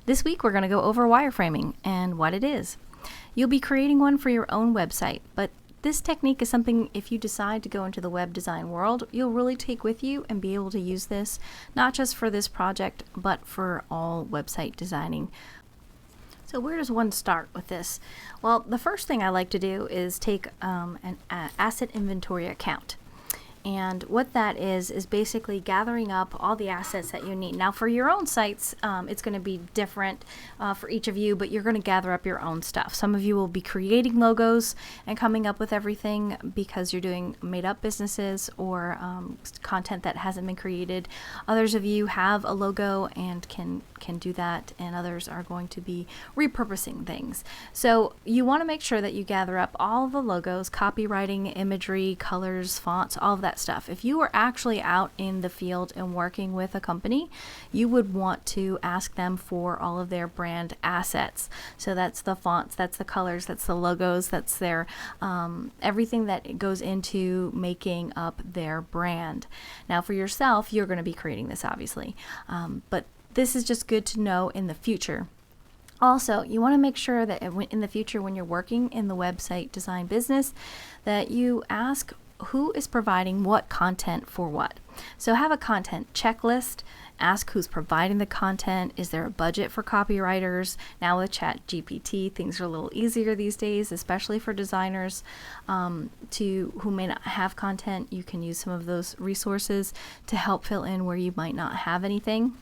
This week we're going to go over wireframing and what it is. You'll be creating one for your own website, but this technique is something, if you decide to go into the web design world, you'll really take with you and be able to use this, not just for this project, but for all website designing. So where does one start with this? Well, the first thing I like to do is take an asset inventory account. And what that is basically gathering up all the assets that you need. Now for your own sites, it's going to be different for each of you, but you're going to gather up your own stuff. Some of you will be creating logos and coming up with everything because you're doing made up businesses or content that hasn't been created. Others of you have a logo and can do that, and others are going to be repurposing things. So you want to make sure that you gather up all the logos, copywriting, imagery, colors, fonts, all of that stuff. If you were actually out in the field and working with a company, you would want to ask them for all of their brand assets. So that's the fonts, that's the colors, that's the logos, that's their everything that goes into making up their brand. Now for yourself, you're going to be creating this obviously, but this is just good to know in the future. Also, you want to make sure that in the future when you're working in the website design business, that you ask who is providing what content for what. So have a content checklist, ask who's providing the content, is there a budget for copywriters? Now with ChatGPT, things are a little easier these days, especially for designers who may not have content. You can use some of those resources to help fill in where you might not have anything.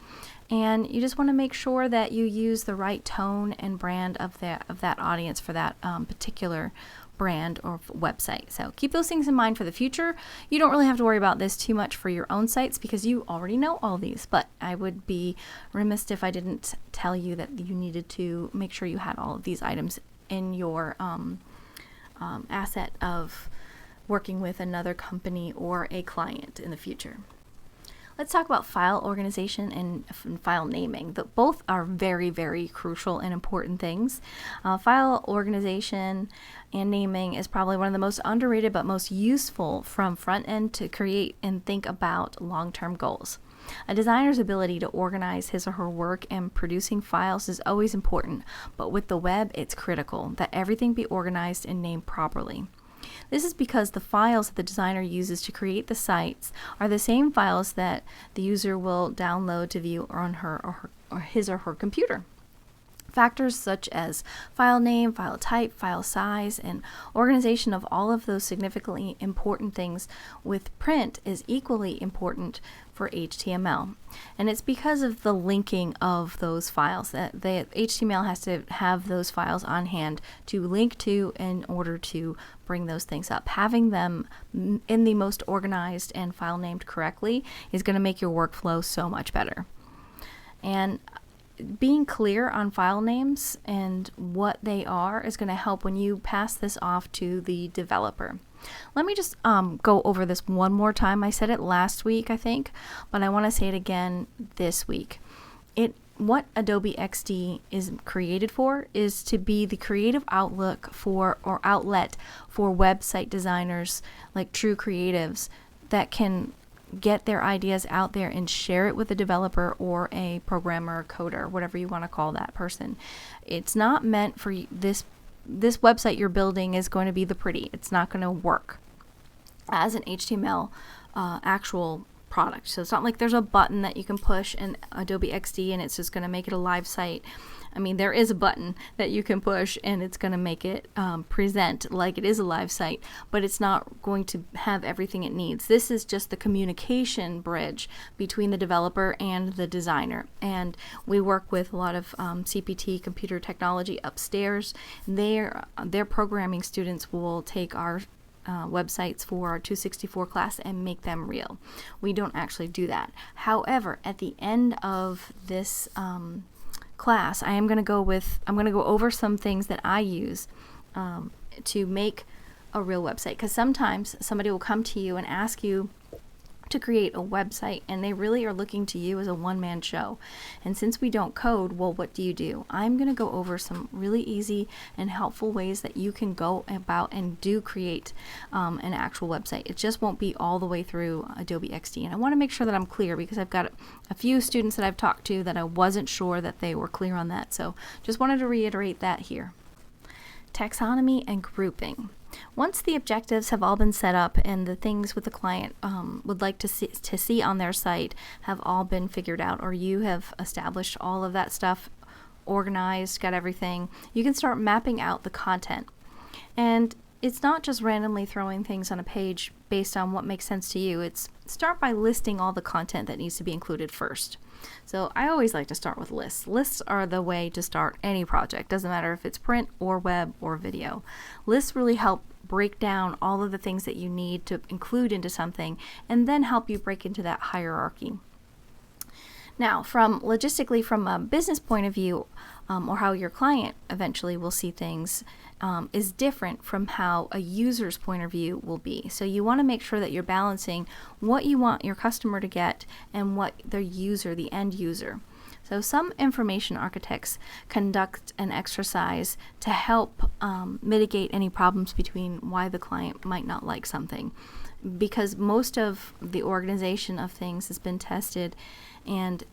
And you just want to make sure that you use the right tone and brand of that audience for that particular brand or website. So keep those things in mind for the future. You don't really have to worry about this too much for your own sites because you already know all these, but I would be remiss if I didn't tell you that you needed to make sure you had all of these items in your asset of working with another company or a client in the future. Let's talk about file organization and file naming. Both are very, very crucial and important things. File organization and naming is probably one of the most underrated but most useful from front end to create and think about long-term goals. A designer's ability to organize his or her work and producing files is always important, but with the web, it's critical that everything be organized and named properly. This is because the files that the designer uses to create the sites are the same files that the user will download to view on his or her computer. Factors such as file name, file type, file size, and organization of all of those significantly important things with print is equally important for HTML. And it's because of the linking of those files that the HTML has to have those files on hand to link to in order to bring those things up. Having them in the most organized and file named correctly is going to make your workflow so much better. And being clear on file names and what they are is going to help when you pass this off to the developer. Let me just go over this one more time. I said it last week, I think, but I want to say it again this week. What Adobe XD is created for is to be the creative outlet for website designers like true creatives that can get their ideas out there and share it with a developer or a programmer, coder, whatever you want to call that person. It's not meant for this website you're building is going to be the pretty. It's not going to work as an HTML actual product. So it's not like there's a button that you can push in Adobe XD and it's just going to make it a live site. I mean, there is a button that you can push and it's going to make it present like it is a live site, but it's not going to have everything it needs. This is just the communication bridge between the developer and the designer. And we work with a lot of CPT, computer technology upstairs. Their programming students will take our websites for our 264 class and make them real. We don't actually do that. However, at the end of this class, I'm going to go over some things that I use to make a real website, because sometimes somebody will come to you and ask you to create a website, and they really are looking to you as a one-man show. And since we don't code, well, what do? I'm going to go over some really easy and helpful ways that you can go about and do create an actual website. It just won't be all the way through Adobe XD. And I want to make sure that I'm clear, because I've got a few students that I've talked to that I wasn't sure that they were clear on that. So just wanted to reiterate that here. Taxonomy and grouping. Once the objectives have all been set up and the things with the client would like to see on their site have all been figured out, or you have established all of that stuff, organized, got everything, you can start mapping out the content. And it's not just randomly throwing things on a page based on what makes sense to you. It's start by listing all the content that needs to be included first. So I always like to start with lists. Lists are the way to start any project. Doesn't matter if it's print or web or video. Lists really help break down all of the things that you need to include into something, and then help you break into that hierarchy. Now, logistically, from a business point of view, or how your client eventually will see things, is different from how a user's point of view will be. So you want to make sure that you're balancing what you want your customer to get and what the end user. So some information architects conduct an exercise to help mitigate any problems between why the client might not like something, because most of the organization of things has been tested, and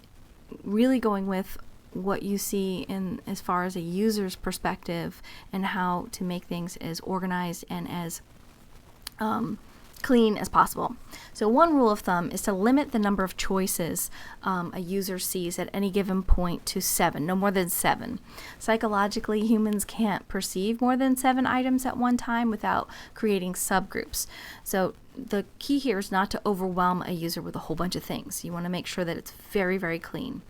really going with what you see in as far as a user's perspective and how to make things as organized and as clean as possible. So one rule of thumb is to limit the number of choices a user sees at any given point to 7, no more than 7. Psychologically, humans can't perceive more than 7 items at one time without creating subgroups. So the key here is not to overwhelm a user with a whole bunch of things. You want to make sure that it's very, very clean.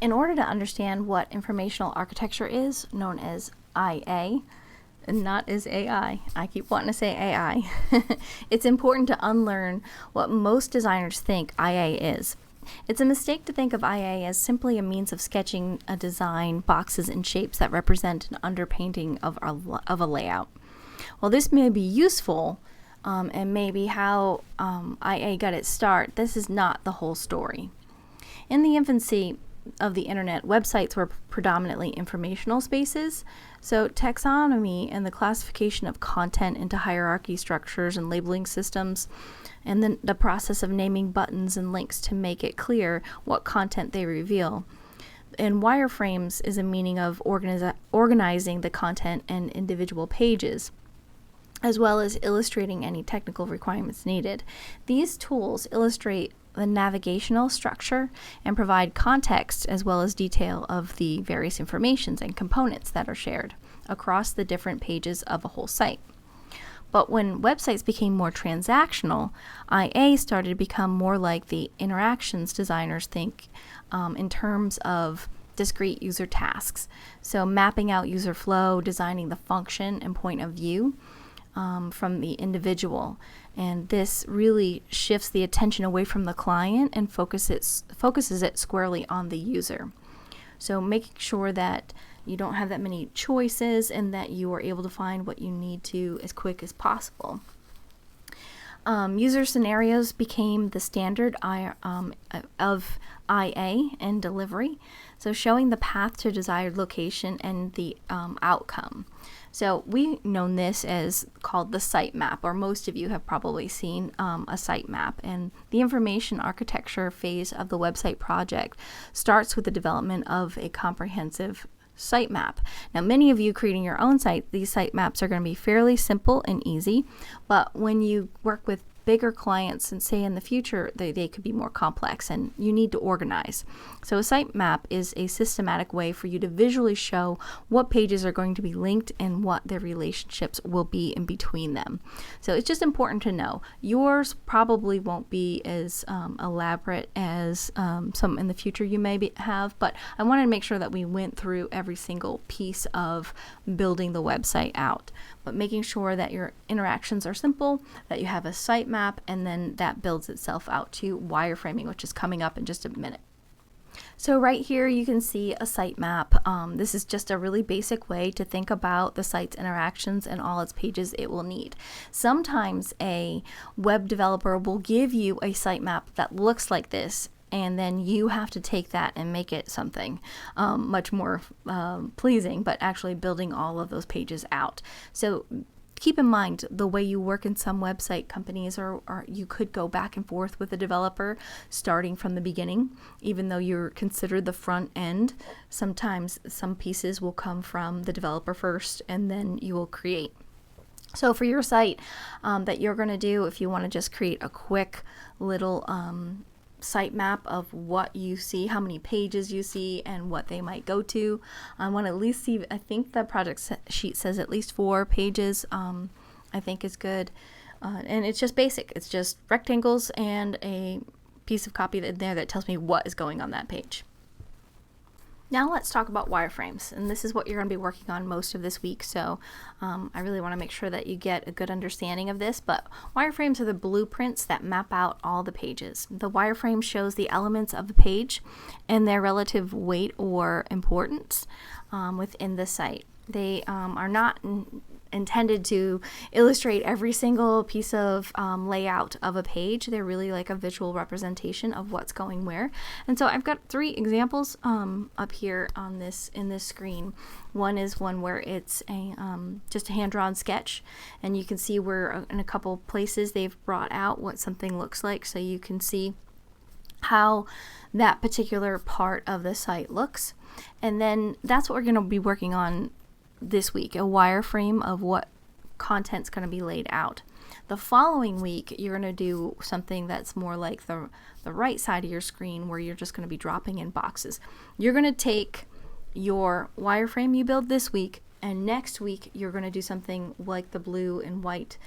In order to understand what informational architecture is, known as IA, and not as AI, I keep wanting to say AI, it's important to unlearn what most designers think IA is. It's a mistake to think of IA as simply a means of sketching a design, boxes and shapes that represent an underpainting of a layout. While this may be useful, and maybe how IA got its start, this is not the whole story. In the infancy of the internet, websites were predominantly informational spaces. So taxonomy and the classification of content into hierarchy structures and labeling systems, and then the process of naming buttons and links to make it clear what content they reveal. And wireframes is a meaning of organizing the content and individual pages, as well as illustrating any technical requirements needed. These tools illustrate the navigational structure and provide context as well as detail of the various informations and components that are shared across the different pages of a whole site. But when websites became more transactional, IA started to become more like the interactions designers think in terms of discrete user tasks. So mapping out user flow, designing the function and point of view from the individual. And this really shifts the attention away from the client and focuses it squarely on the user. So making sure that you don't have that many choices and that you are able to find what you need to as quick as possible. User scenarios became the standard of IA and delivery, so showing the path to desired location and the outcome. So we've known this as called the sitemap, or most of you have probably seen a sitemap. And the information architecture phase of the website project starts with the development of a comprehensive sitemap. Now, many of you creating your own site, these sitemaps are going to be fairly simple and easy, but when you work with bigger clients and say in the future they could be more complex and you need to organize. So a sitemap is a systematic way for you to visually show what pages are going to be linked and what their relationships will be in between them. So it's just important to know. Yours probably won't be as elaborate as some in the future you may have, but I wanted to make sure that we went through every single piece of building the website out. But making sure that your interactions are simple, that you have a sitemap, and then that builds itself out to wireframing, which is coming up in just a minute. So right here you can see a sitemap. This is just a really basic way to think about the site's interactions and all its pages it will need. Sometimes a web developer will give you a sitemap that looks like this, and then you have to take that and make it something much more pleasing, but actually building all of those pages out. So keep in mind the way you work in some website companies, or you could go back and forth with the developer starting from the beginning. Even though you're considered the front end, sometimes some pieces will come from the developer first and then you will create. So for your site that you're going to do, if you want to just create a quick little sitemap of what you see, how many pages you see, and what they might go to. I want to at least see, I think the project sheet says at least 4 pages, I think is good. And it's just basic. It's just rectangles and a piece of copy in there that tells me what is going on that page. Now let's talk about wireframes, and this is what you're going to be working on most of this week, so I really want to make sure that you get a good understanding of this. But wireframes are the blueprints that map out all the pages. The wireframe shows the elements of the page and their relative weight or importance within the site. They are not intended to illustrate every single piece of layout of a page. They're really like a visual representation of what's going where. And so I've got 3 examples up here on in this screen. One is one where it's a just a hand-drawn sketch, and you can see where in a couple places they've brought out what something looks like, so you can see how that particular part of the site looks. And then that's what we're going to be working on this week, a wireframe of what content's going to be laid out. The following week, you're going to do something that's more like the right side of your screen, where you're just going to be dropping in boxes. You're going to take your wireframe you build this week, and next week you're going to do something like the blue and white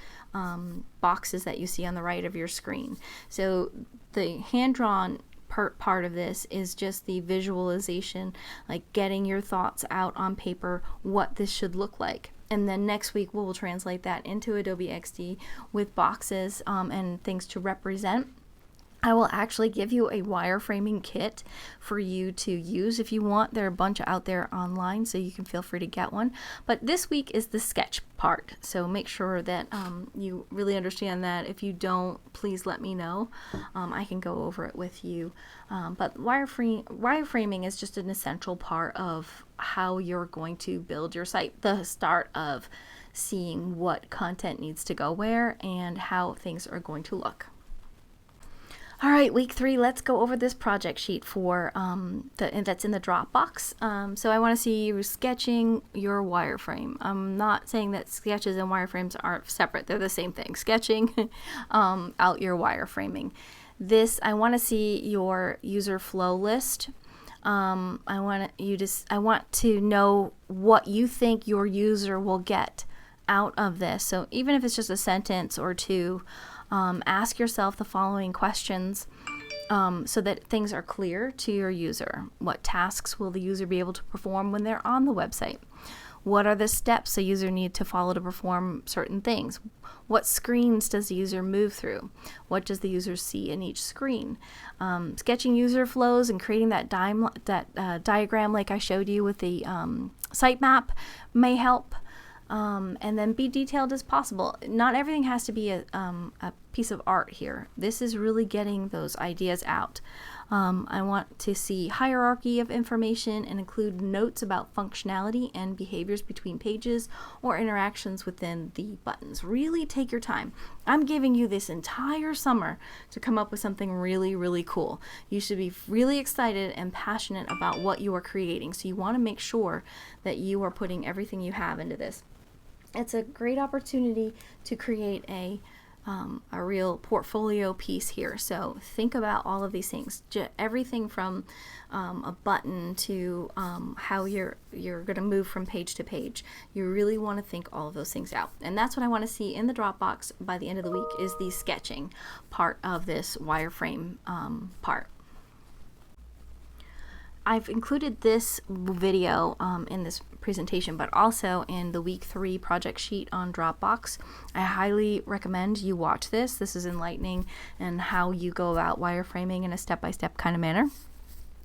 boxes that you see on the right of your screen. So the hand-drawn part of this is just the visualization, like getting your thoughts out on paper, what this should look like. And then next week we'll translate that into Adobe XD with boxes and things to represent. I will actually give you a wireframing kit for you to use if you want. There are a bunch out there online, so you can feel free to get one. But this week is the sketch part, so make sure that you really understand that. If you don't, please let me know. I can go over it with you. But wireframing is just an essential part of how you're going to build your site, the start of seeing what content needs to go where and how things are going to look. All right, week 3, let's go over this project sheet for that's in the Dropbox. So I want to see you sketching your wireframe. I'm not saying that sketches and wireframes are separate. They're the same thing. Sketching out your wireframing. I want to see your user flow list. I want to know what you think your user will get out of this. So even if it's just a sentence or 2, ask yourself the following questions so that things are clear to your user. What tasks will the user be able to perform when they're on the website? What are the steps a user needs to follow to perform certain things? What screens does the user move through? What does the user see in each screen? Sketching user flows and creating that diagram like I showed you with the sitemap may help. And then be detailed as possible. Not everything has to be a piece of art here. This is really getting those ideas out. I want to see hierarchy of information and include notes about functionality and behaviors between pages or interactions within the buttons. Really take your time. I'm giving you this entire summer to come up with something really, really cool. You should be really excited and passionate about what you are creating. So you want to make sure that you are putting everything you have into this. It's a great opportunity to create a real portfolio piece here. So think about all of these things, everything from a button to how you're going to move from page to page. You really want to think all of those things out, and that's what I want to see in the Dropbox by the end of the week, is the sketching part of this wireframe part. I've included this video in this presentation, but also in the week 3 project sheet on Dropbox. I highly recommend you watch this. This is enlightening in how you go about wireframing in a step-by-step kind of manner.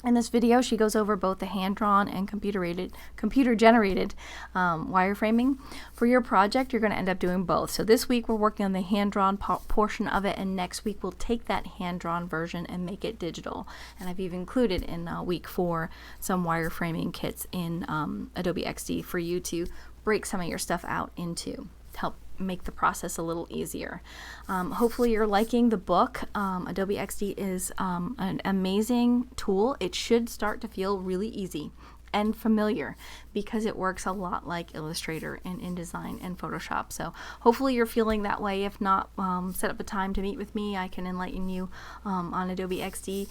In this video, she goes over both the hand-drawn and computer-generated wireframing. For your project, you're going to end up doing both. So this week, we're working on the hand-drawn portion of it, and next week, we'll take that hand-drawn version and make it digital. And I've even included in week 4 some wireframing kits in Adobe XD for you to break some of your stuff out into to help make the process a little easier. Hopefully you're liking the book. Adobe XD is an amazing tool. It should start to feel really easy and familiar because it works a lot like Illustrator and InDesign and Photoshop. So hopefully you're feeling that way. If not, set up a time to meet with me. I can enlighten you on Adobe XD,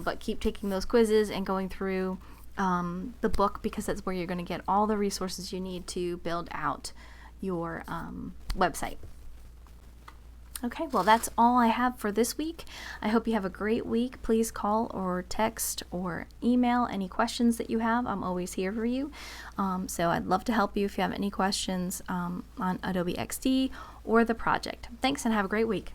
but keep taking those quizzes and going through the book, because that's where you're going to get all the resources you need to build out your website. Okay, well, that's all I have for this week. I hope you have a great week. Please call or text or email any questions that you have. I'm always here for you. So I'd love to help you if you have any questions on Adobe XD or the project. Thanks, and have a great week.